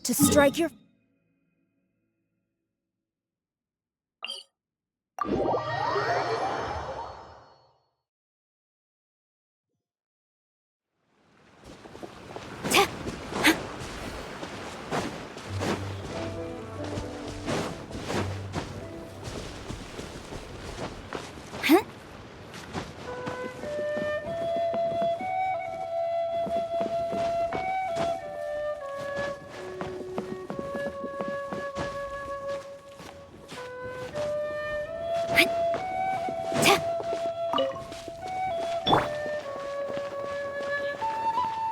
To strike your...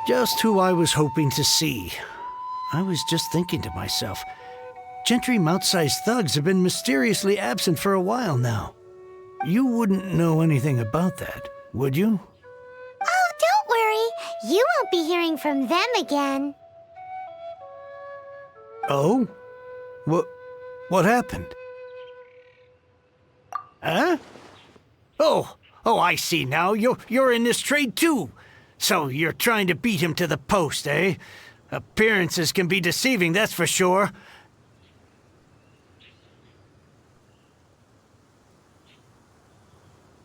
Just who I was hoping to see. I was just thinking to myself, Gentry mount-sized thugs have been mysteriously absent for a while now. You wouldn't know anything about that, would you? Oh, don't worry. You won't be hearing from them again. Oh? What happened? Huh? Oh, I see now. You're in this trade too. So you're trying to beat him to the post, eh? Appearances can be deceiving, that's for sure.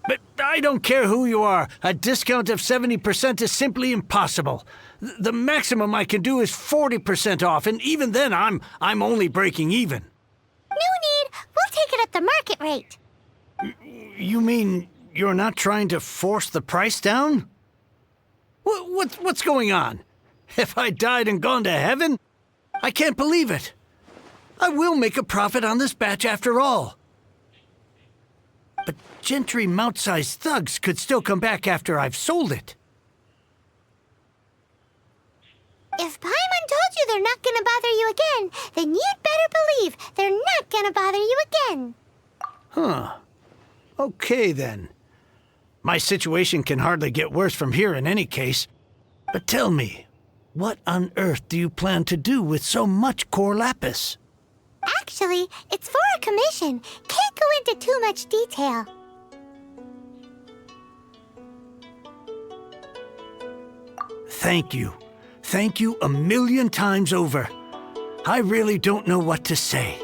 But I don't care who you are. A discount of 70% is simply impossible. The maximum I can do is 40% off, and even then I'm only breaking even. No need. We'll take it at the market rate. You mean you're not trying to force the price down? What's going on? Have I died and gone to heaven? I can't believe it. I will make a profit on this batch after all. But Gentry mount-sized thugs could still come back after I've sold it. If Paimon told you they're not gonna bother you again, then you'd better believe they're not gonna bother you again. Huh. Okay, then. My situation can hardly get worse from here in any case. But tell me, what on earth do you plan to do with so much core lapis? Actually, it's for a commission. Can't go into too much detail. Thank you. Thank you a million times over. I really don't know what to say.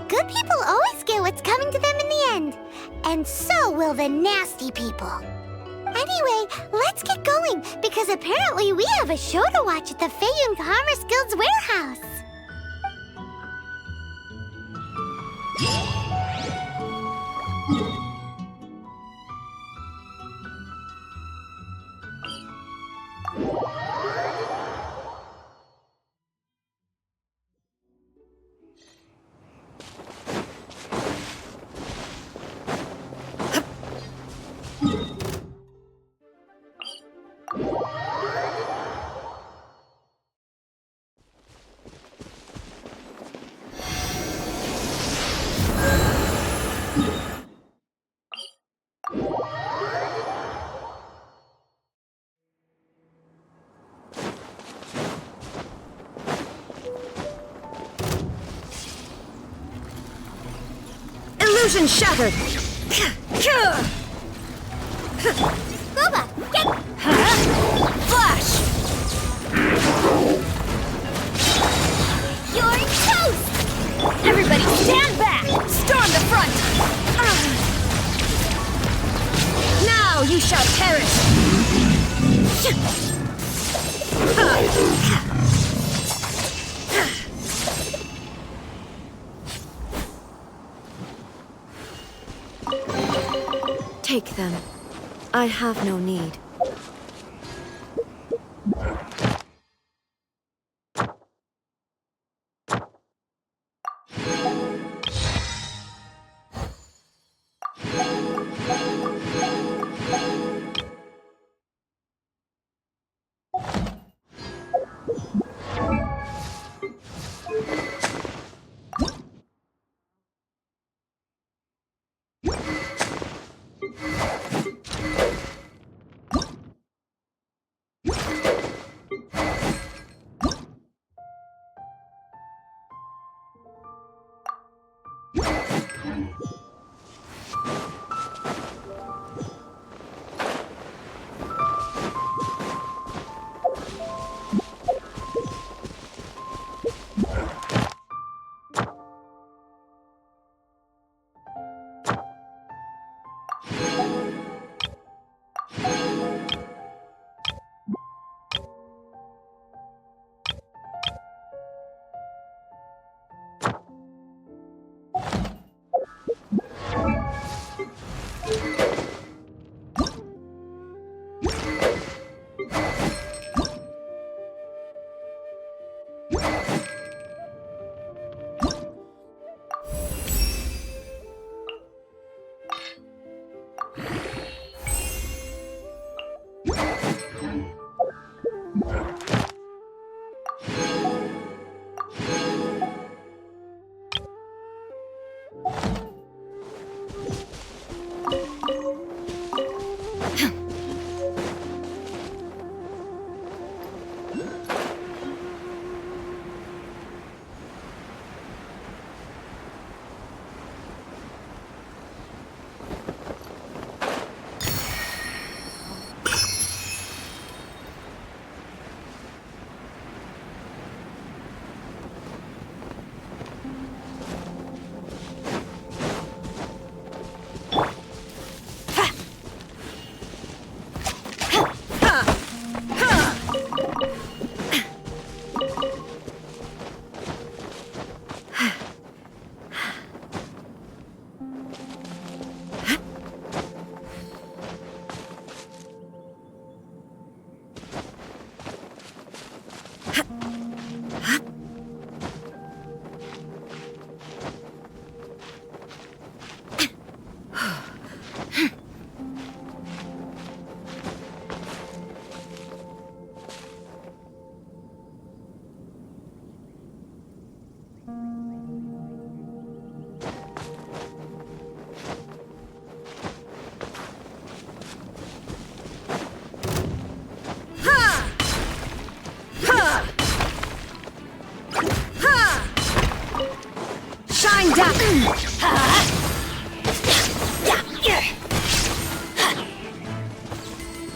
Good people always get what's coming to them in the end. And so will the nasty people. Anyway, let's get going, because apparently we have a show to watch at the Feiyun Commerce Guild's warehouse. Illusion shattered! Boba, get... Flash! You're toast! Everybody stand back! Storm the front! Now you shall perish! Take them. I have no need.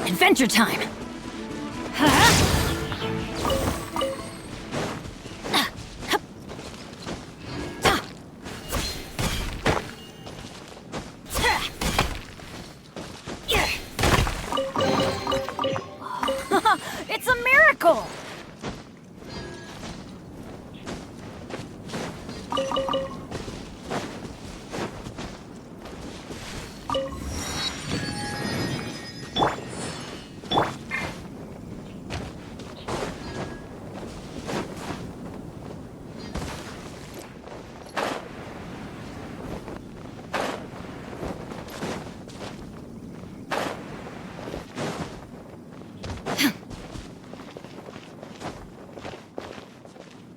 Adventure time! It's a miracle!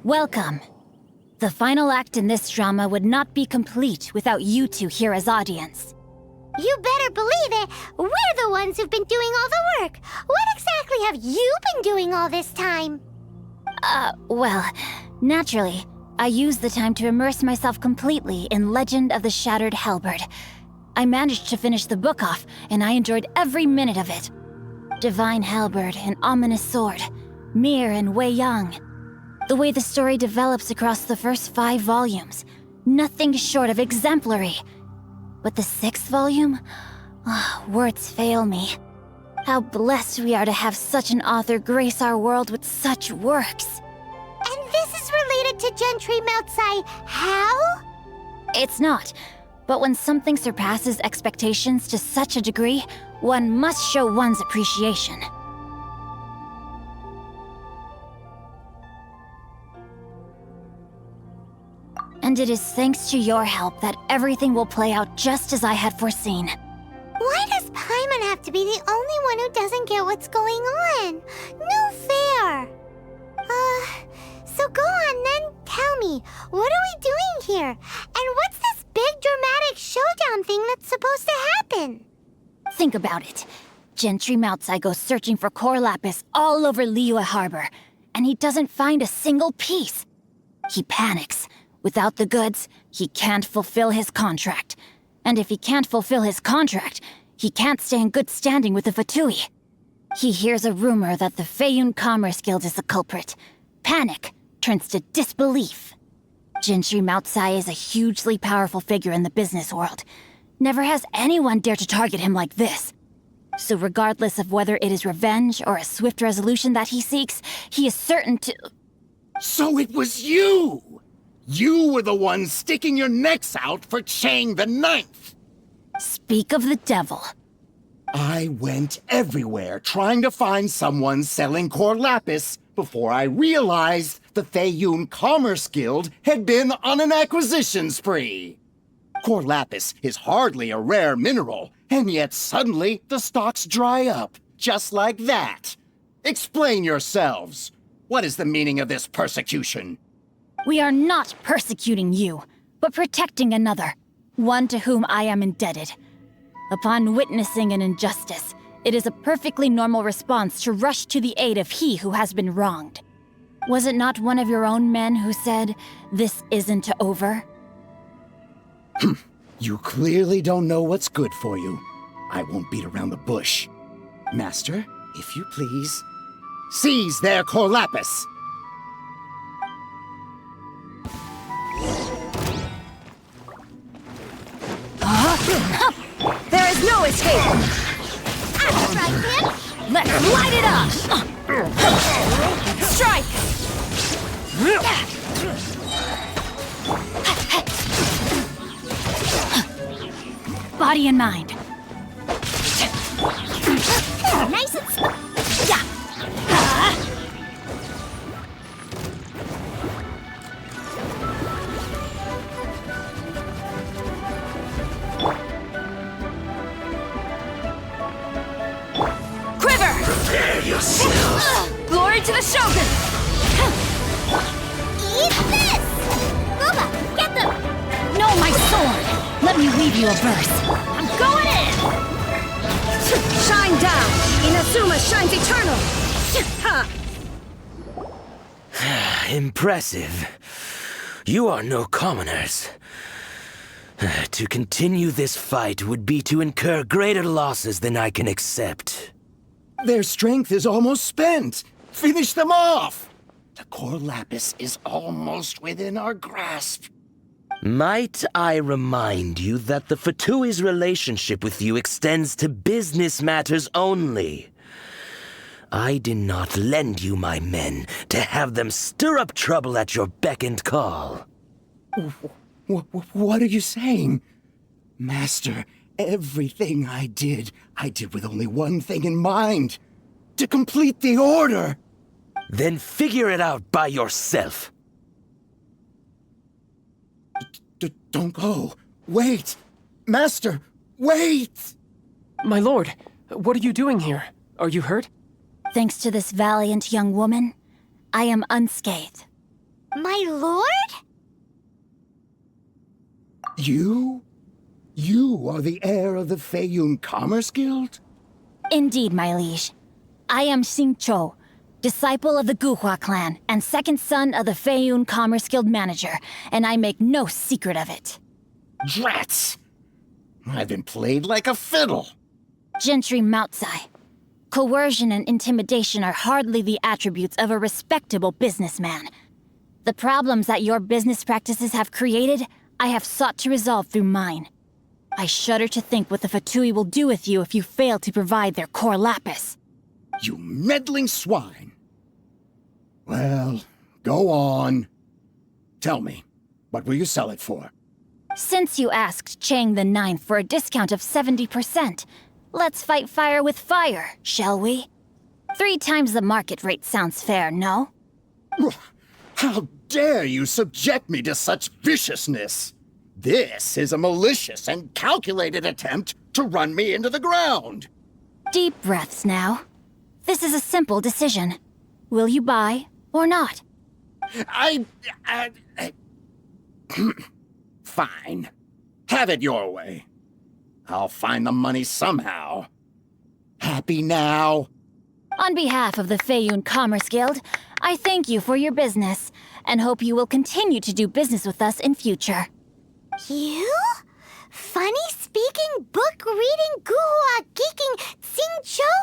Welcome. The final act in this drama would not be complete without you two here as audience. You better believe it! We're the ones who've been doing all the work! What exactly have you been doing all this time? Well, naturally, I used the time to immerse myself completely in Legend of the Shattered Halberd. I managed to finish the book off, and I enjoyed every minute of it. Divine Halberd, an ominous sword. Mir and Wei Yang. The way the story develops across the first 5 volumes, nothing short of exemplary. But the 6th volume? Words fail me. How blessed we are to have such an author grace our world with such works. And this is related to Gentry Moutsai how? It's not. But when something surpasses expectations to such a degree, one must show one's appreciation. And it is thanks to your help that everything will play out just as I had foreseen. Why does Paimon have to be the only one who doesn't get what's going on? No fair! So go on then, tell me, what are we doing here? And what's this big dramatic showdown thing that's supposed to happen? Think about it. Gentry Moutsai goes searching for core lapis all over Liyue Harbor, and he doesn't find a single piece. He panics, Without the goods, he can't fulfill his contract. And if he can't fulfill his contract, he can't stay in good standing with the Fatui. He hears a rumor that the Feiyun Commerce Guild is the culprit. Panic turns to disbelief. Gentry Moutsai is a hugely powerful figure in the business world. Never has anyone dared to target him like this. So regardless of whether it is revenge or a swift resolution that he seeks, he is certain to... So it was you! You were the one sticking your necks out for Chang the Ninth! Speak of the devil. I went everywhere trying to find someone selling core lapis before I realized the Feiyun Commerce Guild had been on an acquisition spree. Core lapis is hardly a rare mineral, and yet suddenly the stocks dry up, just like that. Explain yourselves. What is the meaning of this persecution? We are not persecuting you, but protecting another, one to whom I am indebted. Upon witnessing an injustice, it is a perfectly normal response to rush to the aid of he who has been wronged. Was it not one of your own men who said, "This isn't over"? You clearly don't know what's good for you. I won't beat around the bush. Master, if you please, seize their core lapis! There is no escape! That's right, kid. Let's light it up! Strike! Body and mind. Nice and Yeah. Quiver! Prepare yourself! Glory to the Shogun! Eat this! Booba, get them! No, my sword! Let me leave you a verse. I'm going in! Shine down! Inazuma shines eternal! Ha! Impressive. You are no commoners. To continue this fight would be to incur greater losses than I can accept. Their strength is almost spent. Finish them off! The core lapis is almost within our grasp. Might I remind you that the Fatui's relationship with you extends to business matters only? I did not lend you my men to have them stir up trouble at your beck and call. What are you saying? Master, everything I did with only one thing in mind. To complete the order. Then figure it out by yourself. Don't go. Wait. Master, wait! My lord, what are you doing here? Are you hurt? Thanks to this valiant young woman, I am unscathed. My lord? You? You are the heir of the Feiyun Commerce Guild? Indeed, my liege. I am Xingqiu, disciple of the Guhua clan and second son of the Feiyun Commerce Guild manager, and I make no secret of it. Drats! I've been played like a fiddle. Gentry Moutsai. Coercion and intimidation are hardly the attributes of a respectable businessman. The problems that your business practices have created, I have sought to resolve through mine. I shudder to think what the Fatui will do with you if you fail to provide their core lapis. You meddling swine. Well, go on. Tell me, what will you sell it for? Since you asked Chang the Ninth for a discount of 70%, let's fight fire with fire, shall we? 3 times the market rate sounds fair, no? How dare you subject me to such viciousness? This is a malicious and calculated attempt to run me into the ground. Deep breaths now. This is a simple decision. Will you buy or not? Fine. Have it your way. I'll find the money somehow. Happy now? On behalf of the Feiyun Commerce Guild, I thank you for your business, and hope you will continue to do business with us in future. You? Funny-speaking, book-reading, guhua geeking Xingqiu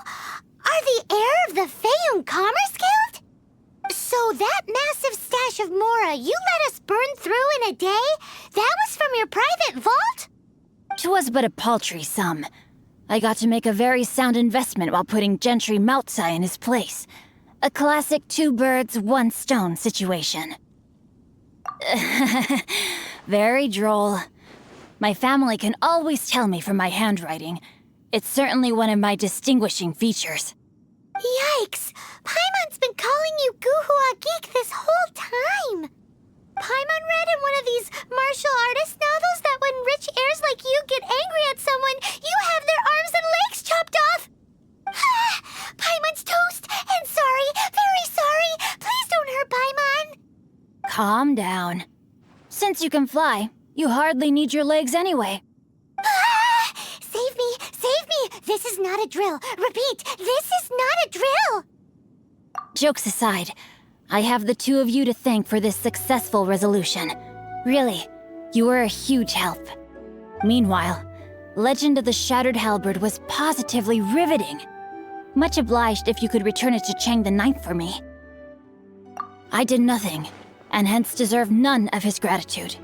are the heir of the Feiyun Commerce Guild? So that massive stash of Mora you let us burn through in a day, that was from your private vault? 'Twas but a paltry sum. I got to make a very sound investment while putting Gentry Moutsai in his place. A classic two birds, one stone situation. Very droll. My family can always tell me from my handwriting. It's certainly one of my distinguishing features. Yikes! Paimon's been calling you Guhua Geek this whole time! Paimon read in one of these martial artist novels that when rich heirs like you get angry at someone, you have their arms and legs chopped off! Paimon's toast! And sorry, very sorry! Please don't hurt Paimon! Calm down. Since you can fly, you hardly need your legs anyway. Save me! Save me! This is not a drill! Repeat, this is not a drill! Jokes aside, I have the two of you to thank for this successful resolution. Really, you were a huge help. Meanwhile, Legend of the Shattered Halberd was positively riveting. Much obliged if you could return it to Chang the Ninth for me. I did nothing, and hence deserve none of his gratitude.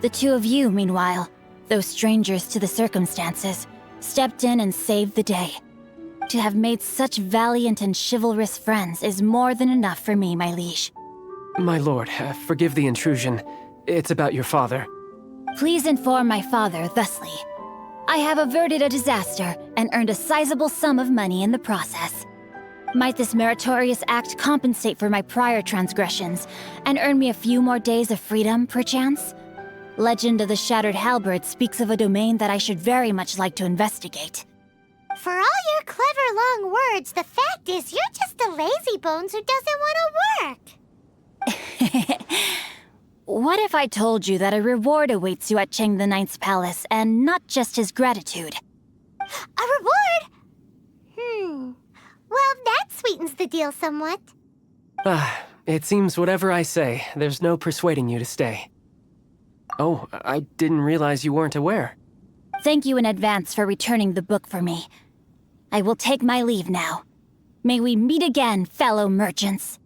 The two of you, meanwhile, though strangers to the circumstances, stepped in and saved the day. To have made such valiant and chivalrous friends is more than enough for me, my liege. My lord, forgive the intrusion. It's about your father. Please inform my father thusly. I have averted a disaster and earned a sizable sum of money in the process. Might this meritorious act compensate for my prior transgressions and earn me a few more days of freedom, perchance? Legend of the Shattered Halberd speaks of a domain that I should very much like to investigate. For all your clever long words, the fact is you're just a lazy bones who doesn't want to work. What if I told you that a reward awaits you at Chang the Ninth's palace, and not just his gratitude? A reward? Well, that sweetens the deal somewhat. It seems whatever I say, there's no persuading you to stay. Oh, I didn't realize you weren't aware. Thank you in advance for returning the book for me. I will take my leave now. May we meet again, fellow merchants.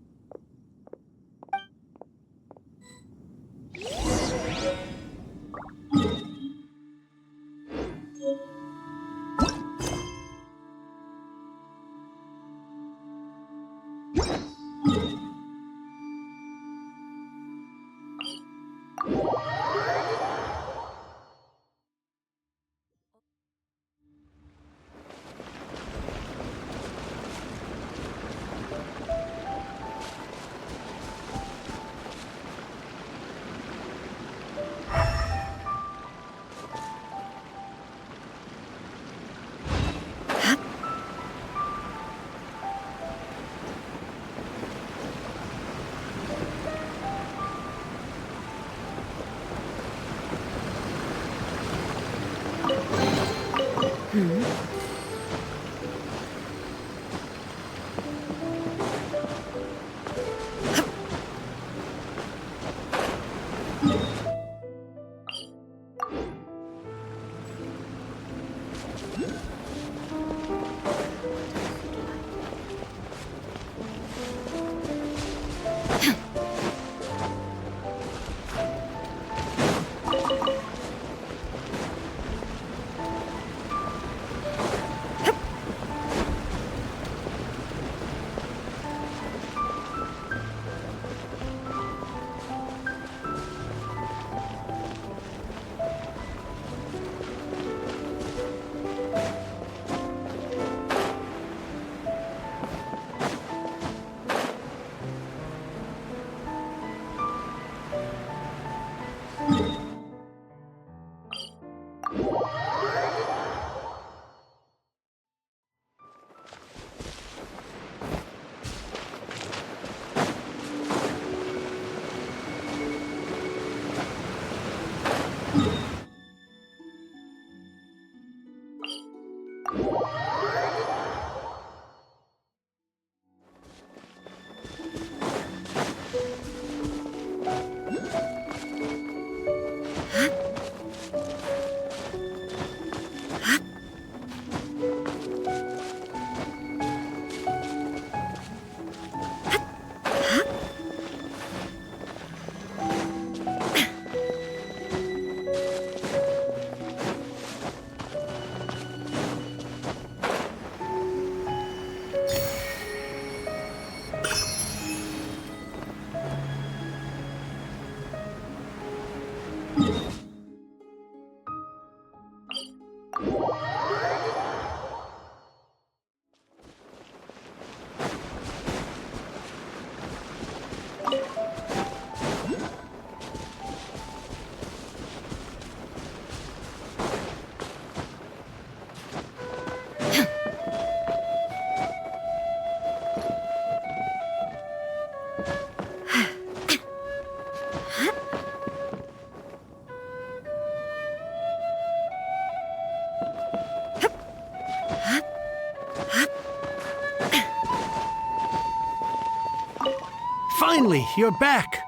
Finally, you're back.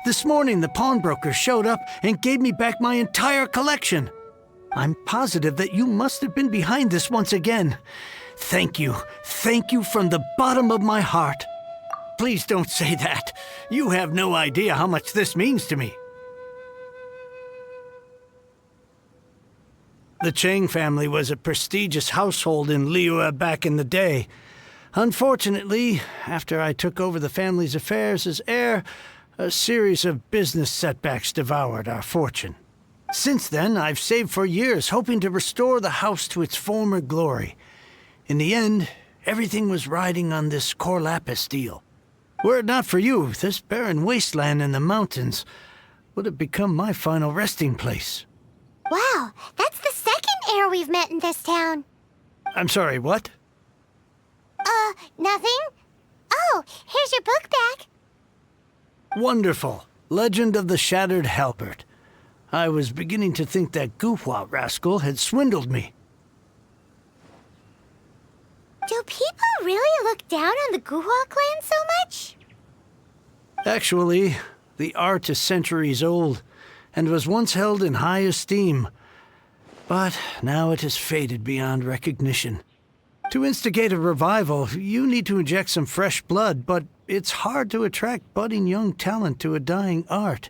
This morning, the pawnbroker showed up and gave me back my entire collection. I'm positive that you must have been behind this once again. Thank you. Thank you from the bottom of my heart. Please don't say that. You have no idea how much this means to me. The Chang family was a prestigious household in Liyue back in the day. Unfortunately, after I took over the family's affairs as heir, a series of business setbacks devoured our fortune. Since then, I've saved for years, hoping to restore the house to its former glory. In the end, everything was riding on this core lapis deal. Were it not for you, this barren wasteland in the mountains would have become my final resting place. Wow, that's the second heir we've met in this town. I'm sorry, what? Nothing? Oh, here's your book back. Wonderful. Legend of the Shattered Halberd. I was beginning to think that Guhua rascal had swindled me. Do people really look down on the Guhua clan so much? Actually, the art is centuries old, and was once held in high esteem. But now it has faded beyond recognition. To instigate a revival, you need to inject some fresh blood, but it's hard to attract budding young talent to a dying art.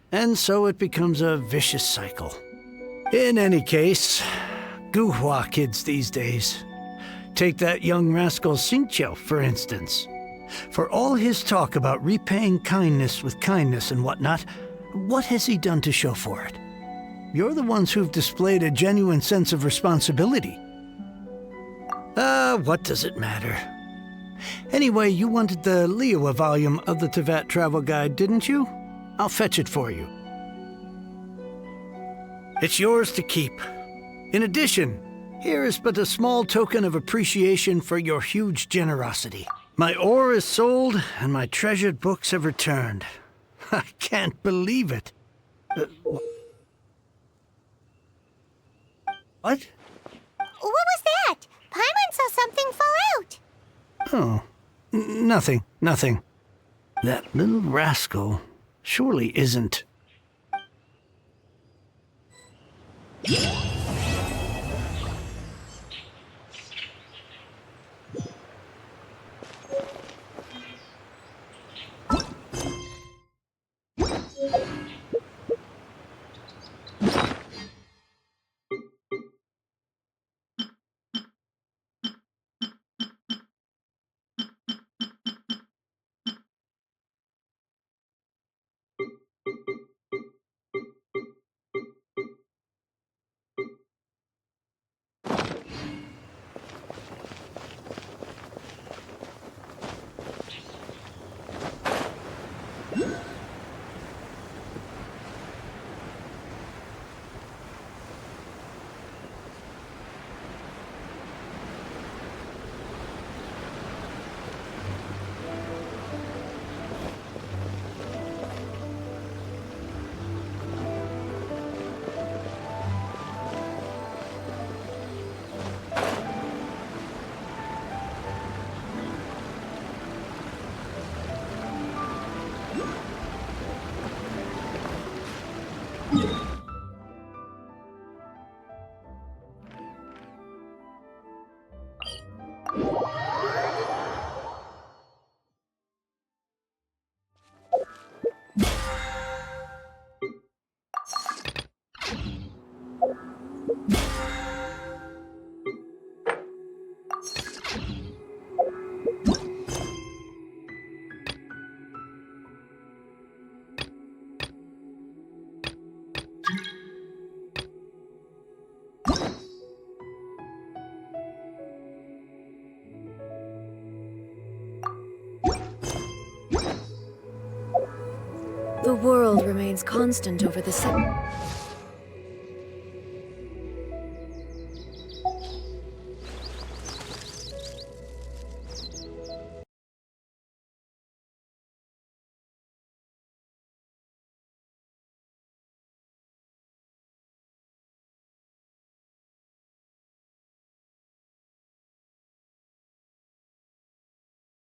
And so it becomes a vicious cycle. In any case, Guhua kids these days. Take that young rascal Xingqiu, for instance. For all his talk about repaying kindness with kindness and whatnot, what has he done to show for it? You're the ones who've displayed a genuine sense of responsibility. What does it matter? Anyway, you wanted the Liyue volume of the Teyvat travel guide, didn't you? I'll fetch it for you. It's yours to keep. In addition, here is but a small token of appreciation for your huge generosity. My ore is sold, and my treasured books have returned. I can't believe it. What? What was that? Paimon saw something fall out. Oh, nothing. That little rascal surely isn't. remains constant over the